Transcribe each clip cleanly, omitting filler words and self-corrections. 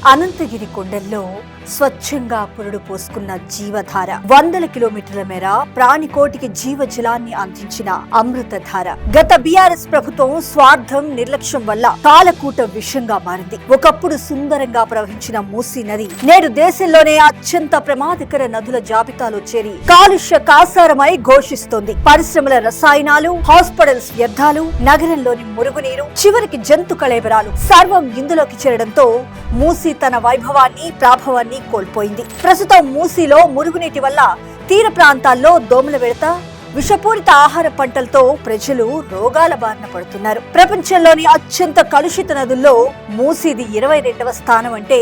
అనంతగిరి కొండల్లో స్వచ్ఛంగా పురుడు పోసుకున్న జీవధార, వందల కిలోమీటర్ల మేర ప్రాణికోటికి జీవజలాన్ని అందించిన అమృతధార. గత బీఆర్ఎస్ ప్రభుత్వం స్వార్థం, నిర్లక్ష్యం వల్ల కాలకూట విషంగా మారింది. ఒకప్పుడు సుందరంగా ప్రవహించిన మూసీ నది నేడు దేశంలోనే అత్యంత ప్రమాదకర నదుల జాబితాలో చేరి కాలుష్య కాసారమై ఘోషిస్తోంది. పరిశ్రమల రసాయనాలు, హాస్పిటల్స్ వ్యర్థాలు, నగరంలోని మురుగునీరు, చివరికి జంతు కళేబరాలు సర్వం ఇందులోకి చేరడంతో మూసీ తన వైభవాన్ని, ప్రాభవాన్ని కోల్పోయింది. ప్రస్తుతం మూసీలో మురుగునీటి వల్ల తీర ప్రాంతాల్లో దోమల వెడత, విషపూరిత ఆహార పంటలతో ప్రజలు రోగాల బారిన పడుతున్నారు. ప్రపంచంలోని అత్యంత కలుషిత నదుల్లో మూసీది 22వ స్థానం అంటే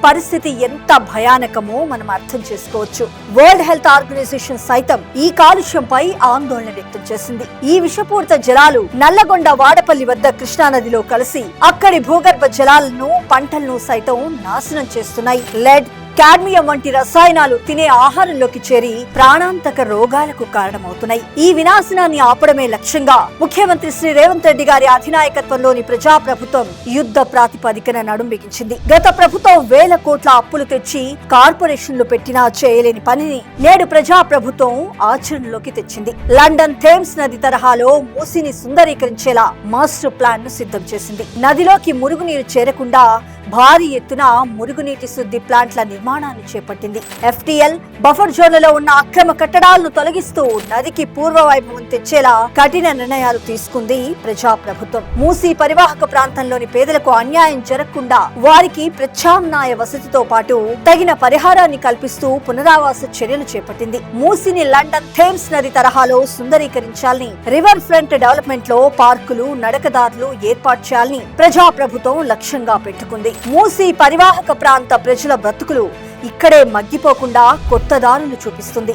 పరిస్థితి ఎంత భయానకమో మనం అర్థం చేసుకోవచ్చు. వరల్డ్ హెల్త్ ఆర్గనైజేషన్ సైతం ఈ కాలుష్యంపై ఆందోళన వ్యక్తం చేసింది. ఈ విషపూరిత జలాలు నల్లగొండ, వాడపల్లి వద్ద కృష్ణానదిలో కలిసి అక్కడి భూగర్భ జలాలను, పంటలను సైతం నాశనం చేస్తున్నాయి. లెడ్, కాడ్మియం వంటి రసాయనాలు తినే ఆహారంలోకి చేరి ప్రాణాంతక రోగాలకు కారణమవుతున్నాయి. ఈ వినాశనాన్ని ఆపడమే లక్ష్యంగా ముఖ్యమంత్రి శ్రీ రేవంత్ రెడ్డి గారి అధినాయకత్వంలోని ప్రజాప్రభుత్వం యుద్ధ ప్రాతిపదికన నడుం బిగించింది. గత ప్రభుత్వం వేల కోట్ల అప్పులు తెచ్చి కార్పొరేషన్లు పెట్టినా చేయలేని పనిని నేడు ప్రజాప్రభుత్వం ఆచరణలోకి తెచ్చింది. లండన్ థేమ్స్ నది తరహాలో మూసీని సుందరీకరించేలా మాస్టర్ ప్లాన్ ను సిద్ధం చేసింది. నదిలోకి మురుగునీరు చేరకుండా భారీ ఎత్తున మురుగునీటి శుద్ధి ప్లాంట్ల నిర్మాణాన్ని చేపట్టింది. FTL బఫర్ జోన్లలో ఉన్న అక్రమ కట్టడాలను తొలగిస్తూ నదికి పూర్వ వైభవం తెచ్చేలా కఠిన నిర్ణయాలు తీసుకుంది ప్రజాప్రభుత్వం. మూసీ పరివాహక ప్రాంతంలోని పేదలకు అన్యాయం జరగకుండా వారికి ప్రత్యామ్నాయ వసతితో పాటు తగిన పరిహారాన్ని కల్పిస్తూ పునరావాస చర్యలు చేపట్టింది. మూసీని లండన్ థేమ్స్ నది తరహాలో సుందరీకరించాలని, రివర్ ఫ్రంట్ డెవలప్మెంట్ లో పార్కులు, నడకదారులు ఏర్పాటు చేయాలని ప్రజాప్రభుత్వం లక్ష్యంగా పెట్టుకుంది. మూసీ పరివాహక ప్రాంత ప్రజల బ్రతుకులు ఇక్కడే మగ్గిపోకుండా కొత్త దారులు చూపిస్తుంది.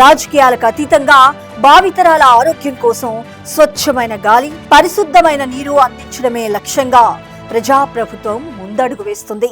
రాజకీయాలకు అతీతంగా భావితరాల ఆరోగ్యం కోసం స్వచ్ఛమైన గాలి, పరిశుద్ధమైన నీరు అందించడమే లక్ష్యంగా ప్రజాప్రభుత్వం ముందడుగు వేస్తుంది.